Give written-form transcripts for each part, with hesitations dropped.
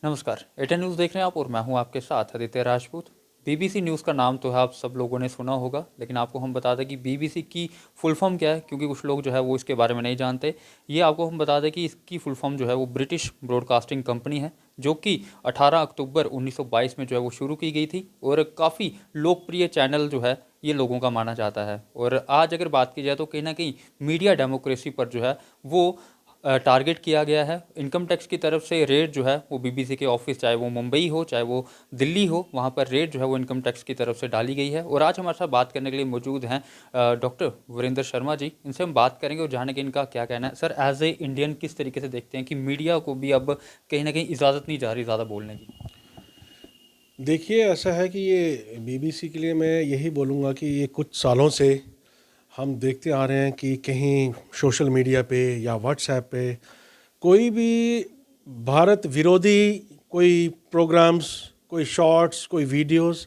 नमस्कार, Eton news देख रहे हैं आप और मैं हूं आपके साथ आदित्य राजपूत। बीबीसी न्यूज़ का नाम तो है आप सब लोगों ने सुना होगा, लेकिन आपको हम बता दें कि बीबीसी की फुल फॉर्म क्या है, क्योंकि कुछ लोग जो है वो इसके बारे में नहीं जानते। ये आपको हम बता दें कि इसकी फुल फॉर्म जो है वो ब्रिटिश ब्रॉडकास्टिंग कंपनी है, जो कि 18 अक्टूबर 1922 में जो है वो शुरू की गई थी और काफ़ी लोकप्रिय चैनल जो है ये लोगों का माना जाता है। और आज अगर बात की जाए तो कहीं ना कहीं मीडिया डेमोक्रेसी पर जो है वो टारगेट किया गया है। इनकम टैक्स की तरफ से रेट जो है वो बीबीसी के ऑफिस, चाहे वो मुंबई हो चाहे वो दिल्ली हो, वहाँ पर रेट जो है वो इनकम टैक्स की तरफ से डाली गई है। और आज हमारे साथ बात करने के लिए मौजूद हैं डॉक्टर वीरेंद्र शर्मा जी। इनसे हम बात करेंगे और जानेंगे इनका क्या कहना है। सर, एज ए इंडियन किस तरीके से देखते हैं कि मीडिया को भी अब कहीं ना कहीं इजाज़त नहीं जा रही ज़्यादा बोलने की? देखिए, ऐसा है कि ये बीबीसी के लिए मैं यही बोलूँगा कि ये कुछ सालों से हम देखते आ रहे हैं कि कहीं सोशल मीडिया पे या व्हाट्सएप पे कोई भी भारत विरोधी कोई प्रोग्राम्स, कोई शॉर्ट्स, कोई वीडियोस,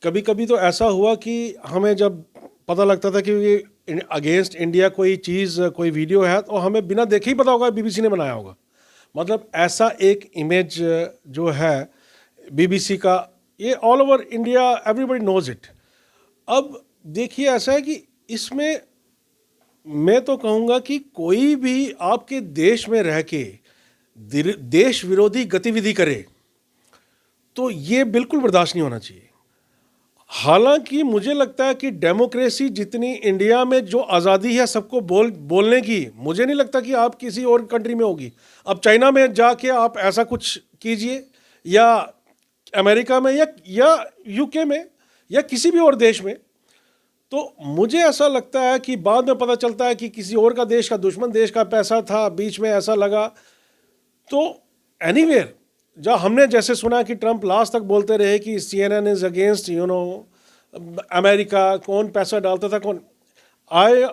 कभी कभी तो ऐसा हुआ कि हमें जब पता लगता था कि ये अगेंस्ट इंडिया कोई चीज़, कोई वीडियो है, तो हमें बिना देखे ही पता होगा बीबीसी ने बनाया होगा। मतलब ऐसा एक इमेज जो है बीबीसी का, ये all over India everybody knows it. अब देखिए, ऐसा है कि इसमें मैं तो कहूँगा कि कोई भी आपके देश में रह के देश विरोधी गतिविधि करे तो ये बिल्कुल बर्दाश्त नहीं होना चाहिए। हालांकि मुझे लगता है कि डेमोक्रेसी जितनी इंडिया में जो आज़ादी है सबको बोलने की, मुझे नहीं लगता कि आप किसी और कंट्री में होगी। अब चाइना में जाके आप ऐसा कुछ कीजिए, या अमेरिका में, या यूके में, या किसी भी और देश में, तो मुझे ऐसा लगता है कि बाद में पता चलता है कि किसी और का देश का, दुश्मन देश का पैसा था, बीच में ऐसा लगा। तो एनीवेयर, जहाँ हमने जैसे सुना कि ट्रंप लास्ट तक बोलते रहे कि CNN इज अगेंस्ट अमेरिका, कौन पैसा डालता था, कौन।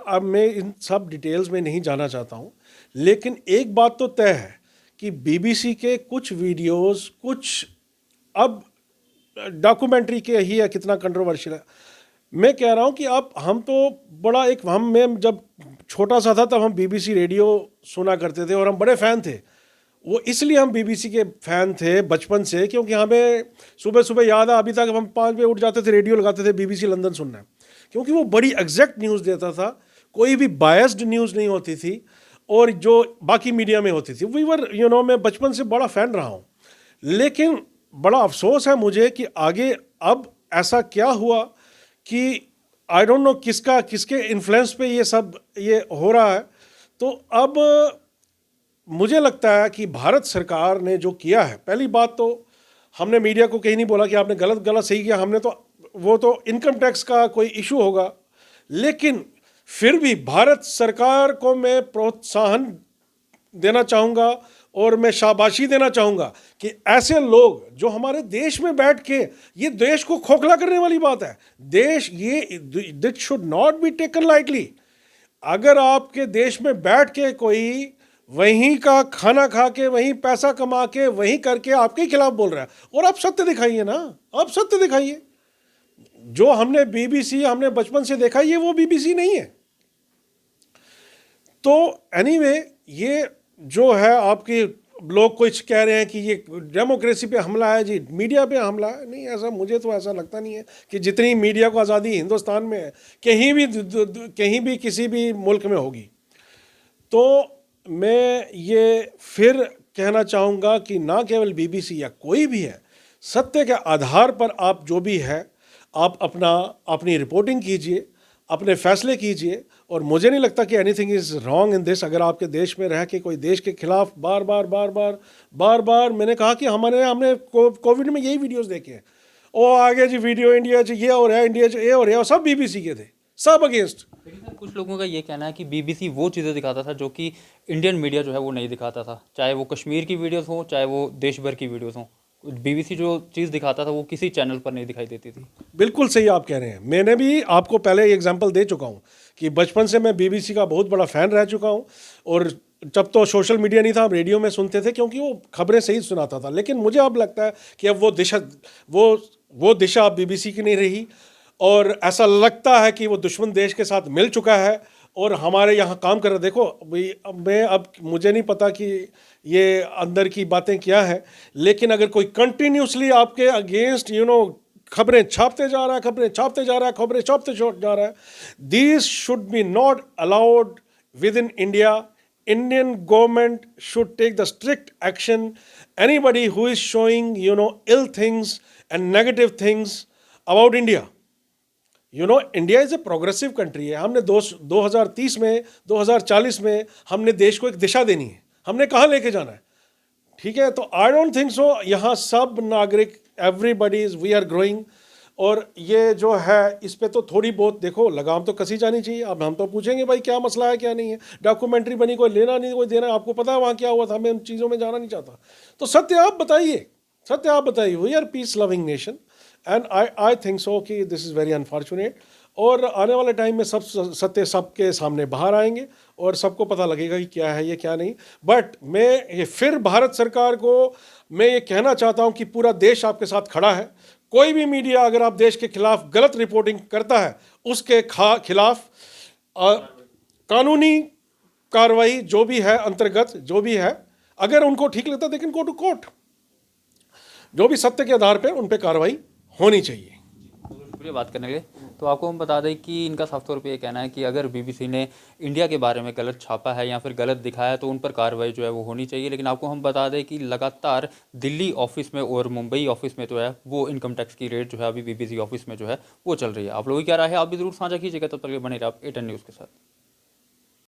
अब मैं इन सब डिटेल्स में नहीं जाना चाहता हूँ, लेकिन एक बात तो तय है कि बीबीसी के कुछ वीडियोस, कुछ अब डॉक्यूमेंट्री के ही है, कितना कंट्रोवर्शियल है। मैं कह रहा हूँ कि अब हम तो बड़ा एक, हम मैं जब छोटा सा था तब हम बीबीसी रेडियो सुना करते थे और हम बड़े फ़ैन थे। वो इसलिए हम बीबीसी के फ़ैन थे बचपन से, क्योंकि हमें सुबह सुबह याद है, अभी तक हम 5 बजे उठ जाते थे, रेडियो लगाते थे, बीबीसी लंदन सुनना है, क्योंकि वो बड़ी एग्जैक्ट न्यूज़ देता था, कोई भी बायस्ड न्यूज़ नहीं होती थी, और जो बाकी मीडिया में होती थी। वी वर मैं बचपन से बड़ा फ़ैन रहा हूँ। लेकिन बड़ा अफसोस है मुझे कि आगे अब ऐसा क्या हुआ कि आई डोंट नो किसका, किसके इन्फ्लुएंस पे ये सब ये हो रहा है। तो अब मुझे लगता है कि भारत सरकार ने जो किया है, पहली बात तो हमने मीडिया को कहीं नहीं बोला कि आपने गलत गलत सही किया, हमने तो, वो तो इनकम टैक्स का कोई इशू होगा, लेकिन फिर भी भारत सरकार को मैं प्रोत्साहन देना चाहूँगा और मैं शाबाशी देना चाहूँगा कि ऐसे लोग जो हमारे देश में बैठ के, ये देश को खोखला करने वाली बात है, देश ये it should not be taken lightly. अगर आपके देश में बैठ के कोई वहीं का खाना खा के, वहीं पैसा कमा के, वहीं करके आपके ही खिलाफ बोल रहा है, और आप सत्य दिखाइए ना, आप सत्य दिखाइए। जो हमने बीबीसी, हमने बचपन से देखा, ये वो बीबीसी नहीं है। तो एनीवे, ये जो है आपके लोग कुछ कह रहे हैं कि ये डेमोक्रेसी पे हमला है जी, मीडिया पे हमला है, नहीं, ऐसा मुझे तो ऐसा लगता नहीं है कि जितनी मीडिया को आज़ादी हिंदुस्तान में है, कहीं भी किसी भी मुल्क में होगी। तो मैं ये फिर कहना चाहूँगा कि ना केवल बीबीसी या कोई भी है, सत्य के आधार पर आप जो भी है, आप अपनी रिपोर्टिंग कीजिए, अपने फैसले कीजिए, और मुझे नहीं लगता कि anything is wrong in this. अगर आपके देश में रह के कोई देश के खिलाफ बार बार बार बार बार बार, मैंने कहा कि हमने कोविड में यही वीडियोस देखे हैं, ओ आगे जी वीडियो इंडिया च ये हो रहा है, इंडिया च ये हो रहा है, और सब बीबीसी के थे, सब अगेंस्ट। लेकिन सर, कुछ लोगों का ये कहना है कि बीबीसी वो चीज़ें दिखाता था जो कि इंडियन मीडिया जो है वो नहीं दिखाता था, चाहे वो कश्मीर की वीडियोस हों चाहे वो देश भर की वीडियोस हों। बीबीसी जो चीज़ दिखाता था वो किसी चैनल पर नहीं दिखाई देती थी। बिल्कुल सही आप कह रहे हैं। मैंने भी आपको पहले एग्जांपल दे चुका हूँ कि बचपन से मैं बीबीसी का बहुत बड़ा फ़ैन रह चुका हूँ, और जब तो सोशल मीडिया नहीं था, हम रेडियो में सुनते थे, क्योंकि वो खबरें सही सुनाता था। लेकिन मुझे अब लगता है कि अब वो वो दिशा अब बीबीसी की नहीं रही, और ऐसा लगता है कि वो दुश्मन देश के साथ मिल चुका है, और हमारे यहाँ काम कर रहे। देखो भाई, अब मुझे नहीं पता कि ये अंदर की बातें क्या है, लेकिन अगर कोई कंटिन्यूसली आपके अगेंस्ट खबरें छापते जा रहा है, खबरें छापते जा रहा है, खबरें छापते जा रहा है, these should be not allowed with in India. Indian government should take the strict action. Anybody who is showing, ill things and negative things about India. India is a progressive country है. हमने 2030 में, 2040 में हमने देश को एक दिशा देनी है. हमने कहाँ लेके जाना है, ठीक है. तो आई डोंट थिंक सो यहाँ सब नागरिक, everybody is, we are growing. और ये जो है इस पे तो थोड़ी बहुत देखो लगाम तो कसी जानी चाहिए. अब हम तो पूछेंगे भाई क्या मसला है क्या नहीं है. डॉक्यूमेंट्री बनी, कोई लेना नहीं कोई देना, आपको पता है वहाँ क्या हुआ था. मैं उन चीज़ों में जाना नहीं चाहता. तो सत्य आप बताइए, सत्य आप बताइए. We are peace loving nation and I think so कि दिस इज़ वेरी अनफॉर्चुनेट. और आने वाले टाइम में सब सत्य सबके सामने बाहर आएंगे और सबको पता लगेगा कि क्या है ये क्या नहीं. बट मैं ये फिर भारत सरकार को मैं ये कहना चाहता हूँ कि पूरा देश आपके साथ खड़ा है. कोई भी मीडिया अगर आप देश के खिलाफ गलत रिपोर्टिंग करता है, उसके खिलाफ कानूनी कार्रवाई जो भी है, अंतर्गत जो भी है, अगर उनको ठीक लगता है they can go to court. जो भी सत्य के आधार पर उन पर कार्रवाई होनी चाहिए. शुक्रिया बात करने के लिए. तो आपको हम बता दें कि इनका साफ तौर पे ये कहना है कि अगर बीबीसी ने इंडिया के बारे में गलत छापा है या फिर गलत दिखाया तो उन पर कार्रवाई जो है वो होनी चाहिए. लेकिन आपको हम बता दें कि लगातार दिल्ली ऑफिस में और मुंबई ऑफिस में जो है वो इनकम टैक्स की रेट जो है अभी बीबीसी ऑफिस में जो है वो चल रही है. आप लोगों की क्या राय है, आप भी जरूर साझा कीजिएगा. तब तक बने रहे आप A10 न्यूज़ के साथ.